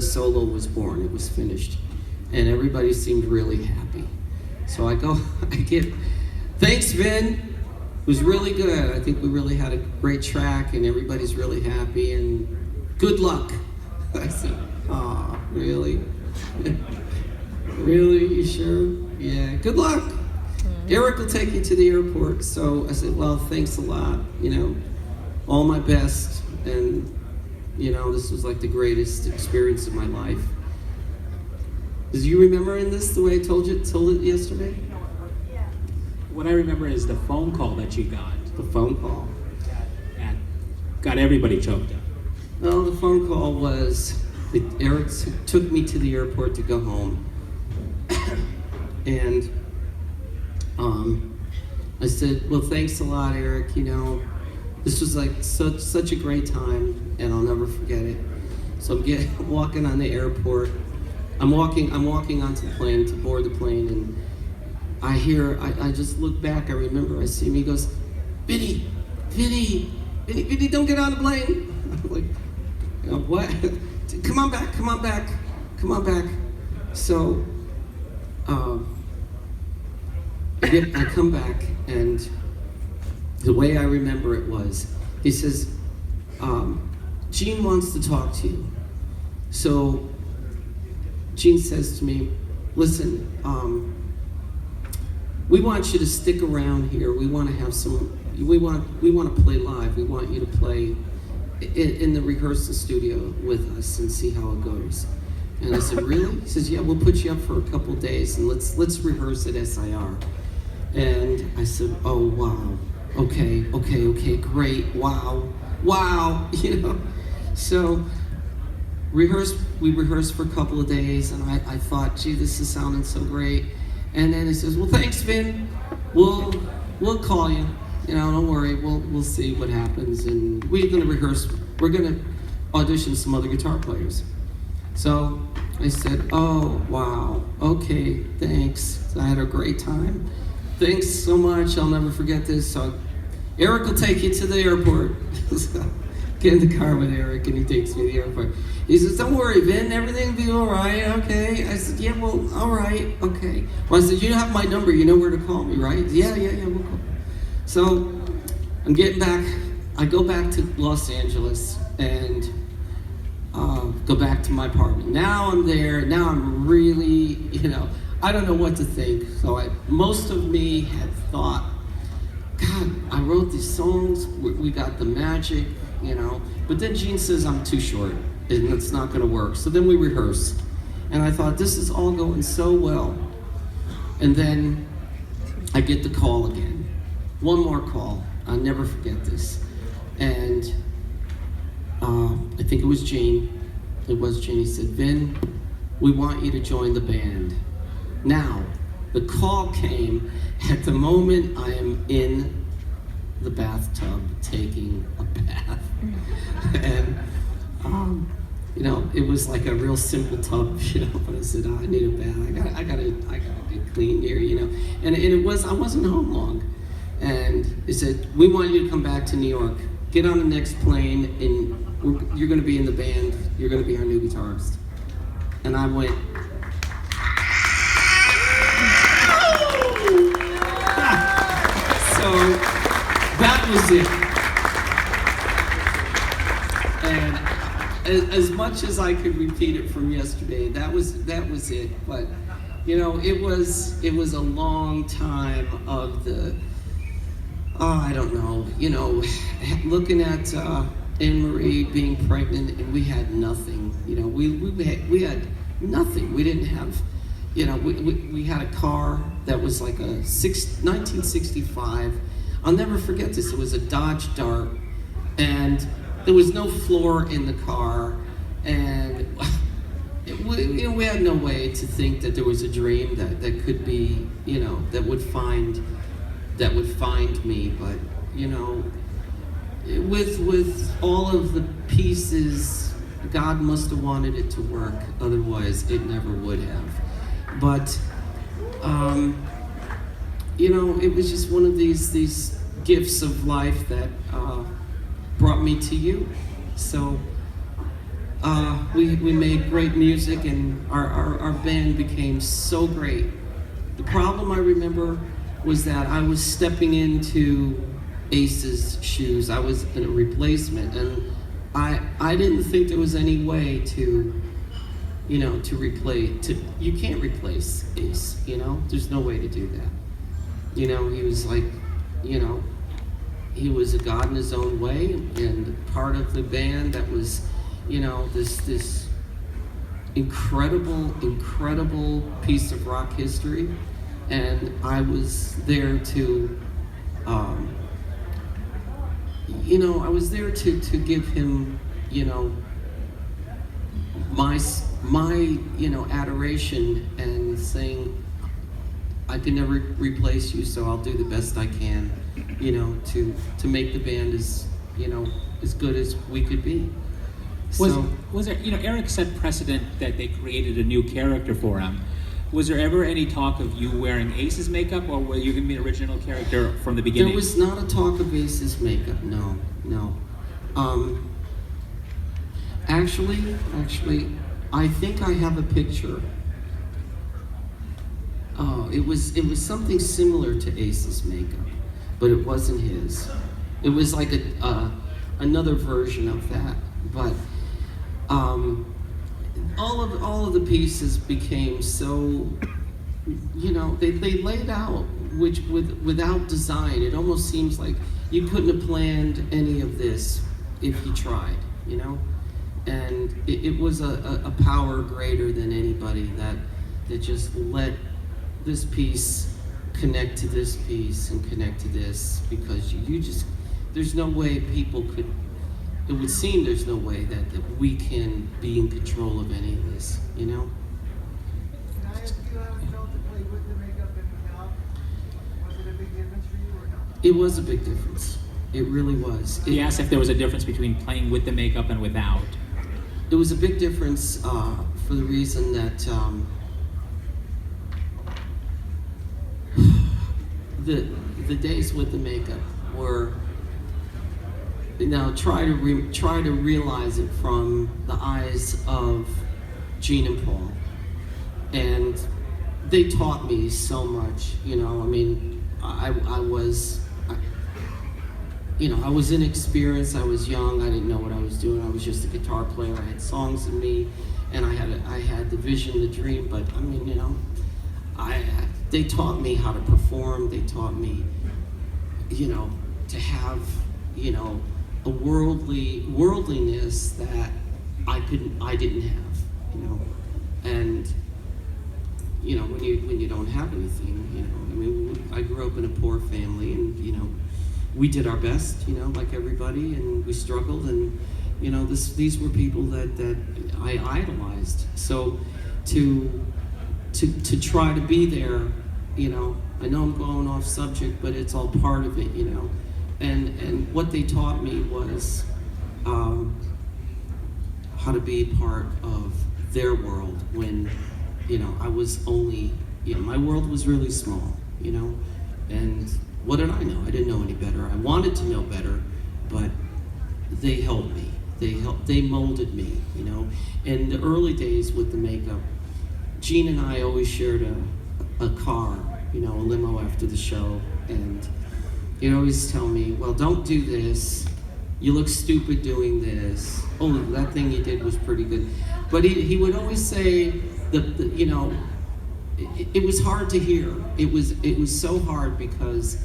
the solo was born. It was finished, and everybody seemed really happy. So I get, thanks, Vin. It was really good. I think we really had a great track, and everybody's really happy. And good luck. I said, aw, really? Really? You sure? Yeah. Good luck. Eric will take you to the airport. So I said, well, thanks a lot. All my best. And, this was like the greatest experience of my life. Did you remember in this the way I told it yesterday? What I remember is the phone call that you got. The phone call. And got everybody choked up. Well, the phone call was Eric took me to the airport to go home. And I said, well, thanks a lot, Eric. This was like such a great time, and I'll never forget it. So I'm walking on the airport. I'm walking onto the plane to board the plane, and I just look back. I remember I see him. He goes, Vinnie, don't get on the plane. I'm like, what? Come on back. So I come back, and the way I remember it was, he says, Gene wants to talk to you. So Gene says to me, listen, we want you to stick around here. We want to have we want to play live. We want you to play in the rehearsal studio with us and see how it goes. And I said, really? He says, yeah, we'll put you up for a couple days and let's rehearse at SIR. And I said, oh, wow. Okay, great, wow. So we rehearsed for a couple of days, and I thought, gee, this is sounding so great. And then he says, well, thanks, Vin. We'll call you. Don't worry. We'll see what happens. And we're gonna rehearse. We're gonna audition some other guitar players. So I said, oh, wow. Okay, thanks. I had a great time. Thanks so much. I'll never forget this. So Eric will take you to the airport. Get in the car with Eric, and he takes me to the airport. He says, don't worry, Vin, everything will be all right, okay? I said, yeah, well, all right, okay. Well, I said, you have my number, you know where to call me, right? Yeah, we'll call. So I'm getting back. I go back to Los Angeles and go back to my apartment. Now I'm there. Now I'm really, I don't know what to think. So most of me had thought, God, I wrote these songs. We got the magic, But then Gene says I'm too short and it's not going to work. So then we rehearse. And I thought, this is all going so well. And then I get the call again. One more call. I'll never forget this. And I think it was Gene. It was Gene. He said, Vin, we want you to join the band. Now, the call came at the moment I am in the bathtub taking a bath. And, it was like a real simple tub, but I said, I need a bath. I gotta get clean here, And it was, I wasn't home long. And he said, we want you to come back to New York. Get on the next plane, and you're gonna be in the band. You're gonna be our new guitarist. And I went, so that was it. And as much as I could repeat it from yesterday, that was it. But it was a long time of the I don't know, looking at Anne-Marie being pregnant, and we had nothing. We had nothing. We didn't have, we had a car that was like a 1965. I'll never forget this. It was a Dodge Dart, and there was no floor in the car, and we had no way to think that there was a dream that could be, that would find me. But with all of the pieces, God must have wanted it to work. Otherwise, it never would have. But it was just one of these gifts of life that brought me to you. So we made great music, and our band became so great. The problem I remember was that I was stepping into Ace's shoes. I was in a replacement, and I didn't think there was any way to, you can't replace Ace, there's no way to do that. He was like, he was a god in his own way, and part of the band that was, this incredible piece of rock history, and I was there to, I was there to give him, my adoration, and saying, I can never replace you, so I'll do the best I can, to make the band as good as we could be. Was there, Eric set precedent that they created a new character for him. Was there ever any talk of you wearing Ace's makeup, or were you going to be an original character from the beginning? There was not a talk of Ace's makeup, no. Actually, I think I have a picture. It was something similar to Ace's makeup, but it wasn't his. It was like another version of that. But all of the pieces became so, they laid out, which without design, it almost seems like you couldn't have planned any of this if you tried, And it was a power greater than anybody that just let this piece connect to this piece and connect to this, because you just, there's no way people could, it would seem there's no way that we can be in control of any of this, Can I ask you how it felt to play with the makeup and without? Was it a big difference for you or not? It was a big difference. It really was. He asked if there was a difference between playing with the makeup and without. It was a big difference for the reason that the days with the makeup were, now try to realize it from the eyes of Gene and Paul, and they taught me so much. I was inexperienced. I was young. I didn't know what I was doing. I was just a guitar player. I had songs in me, and I had the vision, the dream. But they taught me how to perform. They taught me, to have, a worldliness that I didn't have, and when you don't have anything, I grew up in a poor family, and we did our best, like everybody, and we struggled, and these were people that I idolized. So to try to be there, I know I'm going off subject, but it's all part of it, and what they taught me was how to be part of their world when I was only, my world was really small, and what did I know? I didn't know any better. I wanted to know better, but they helped me. They molded me, In the early days with the makeup, Gene and I always shared a car, a limo after the show, and he'd always tell me, well, don't do this. You look stupid doing this. Oh, that thing you did was pretty good. But he would always say, it was hard to hear. It was so hard because,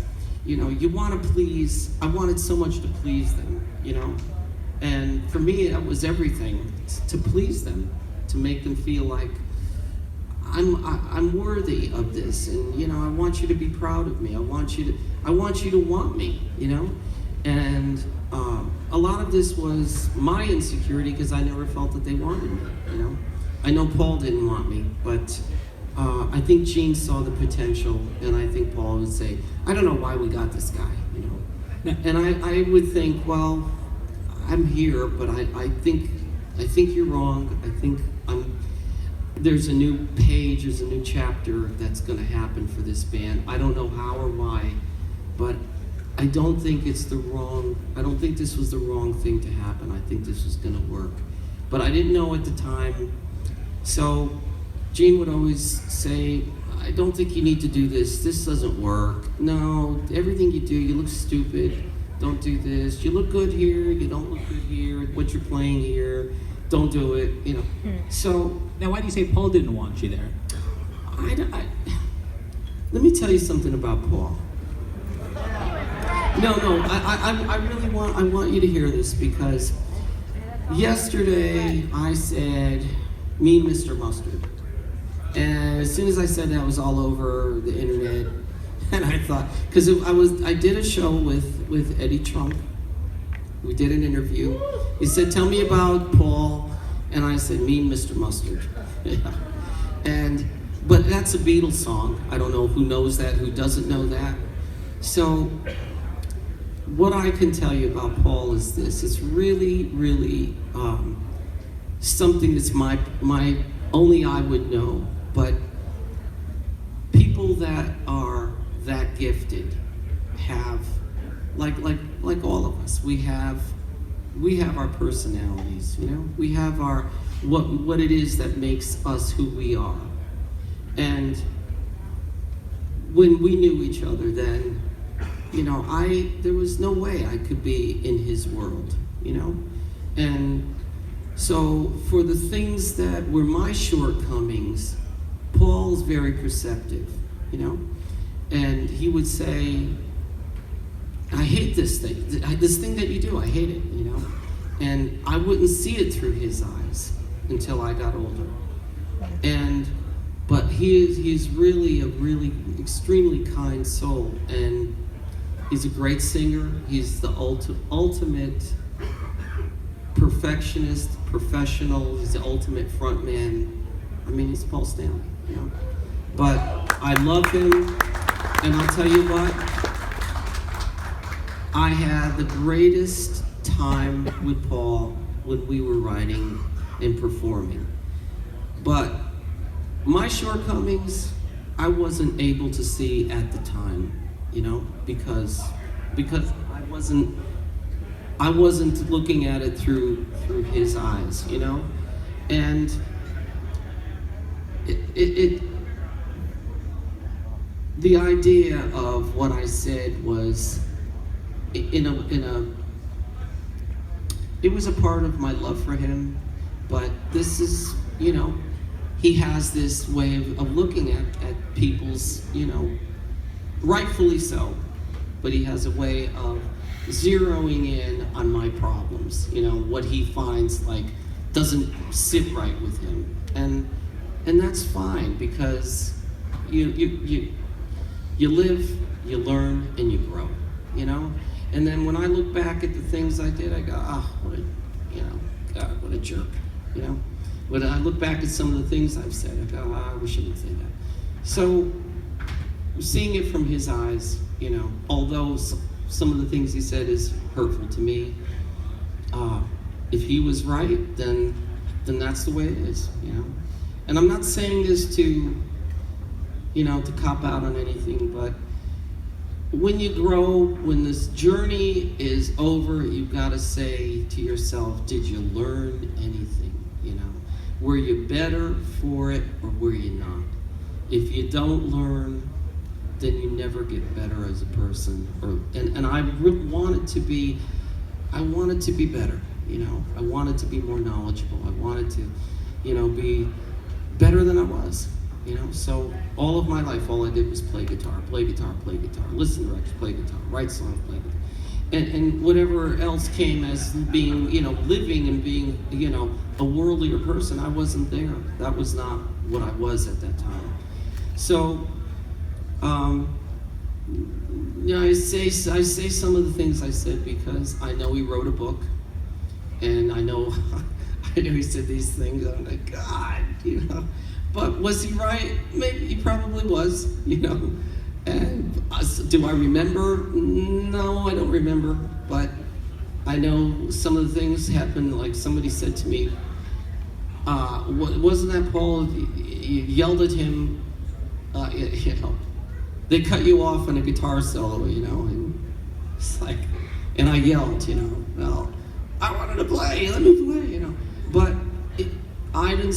you want to please. I wanted so much to please them, and for me that was everything, to please them, to make them feel like I'm worthy of this, and I want you to be proud of me. I want you to want me, and a lot of this was my insecurity because I never felt that they wanted me, I know Paul didn't want me, but I think Gene saw the potential, and I think Paul would say, I don't know why we got this guy, and I would think, well, I'm here, but I think you're wrong. I think there's a new page, there's a new chapter that's going to happen for this band. I don't know how or why, but I don't think this was the wrong thing to happen. I think this was going to work. but I didn't know at the time. So Gene would always say, I don't think you need to do this. This doesn't work. No, everything you do, you look stupid. Don't do this. You look good here. You don't look good here. What you're playing here, don't do it. You know. So Now, why do you say Paul didn't want you there? let me tell you something about Paul. No, I really want you to hear this, because yesterday I said, "Mean Mr. Mustard," and as soon as I said that, it was all over the internet. And I thought, because I did a show with Eddie Trump. We did an interview. He said, "Tell me about Paul," and I said, "Mean Mr. Mustard." Yeah. But that's a Beatles song. I don't know who knows that, who doesn't know that. So what I can tell you about Paul is this: it's really, really something that's my only I would know. But people that are that gifted have, like all of us, we have our personalities, you know. We have our what it is that makes us who we are. And when we knew each other then, you know, there was no way I could be in his world, you know. And so for the things that were my shortcomings, Paul's very perceptive, you know. And he would say, "I hate this thing that you do, I hate it," you know. And I wouldn't see it through his eyes until I got older. But he's really a really extremely kind soul, and he's a great singer. He's the ultimate perfectionist, professional. He's the ultimate frontman. I mean, he's Paul Stanley, you know. But I love him, and I'll tell you what, I had the greatest time with Paul when we were writing and performing. But my shortcomings, I wasn't able to see at the time, you know, because I wasn't looking at it through his eyes, you know. And the idea of what I said was it was a part of my love for him. But this is, you know, he has this way of looking at people's, you know, rightfully so, but he has a way of zeroing in on my problems, you know, what he finds like doesn't sit right with him. And that's fine, because you live, you learn, and you grow, you know. And then when I look back at the things I did, I go, God, what a jerk, you know. When I look back at some of the things I've said, I go, I wish I would say that. So seeing it from his eyes, you know, although some of the things he said is hurtful to me, if he was right, then that's the way it is, you know. And I'm not saying this to, you know, to cop out on anything, but when you grow, when this journey is over, you've got to say to yourself, did you learn anything, you know? Were you better for it, or were you not? If you don't learn, then you never get better as a person. And I really wanted to be better, you know. I wanted to be more knowledgeable. I wanted to, you know, be better than I was, you know. So all of my life, all I did was play guitar, listen to records, play guitar, write songs, play guitar. And whatever else came as being, you know, living and being, you know, a worldlier person, I wasn't there. That was not what I was at that time. So, you know, I say some of the things I said because I know he wrote a book, and I know he said these things. I'm like, God, you know. But was he right? Maybe he probably was, you know. And do I remember? No, I don't remember. But I know some of the things happened. Like somebody said to me, wasn't that Paul? You yelled at him. You know, they cut you off on a guitar solo, you know, and it's like, and I yelled, you know, well, I wanted to play. Let me play, you know. But I didn't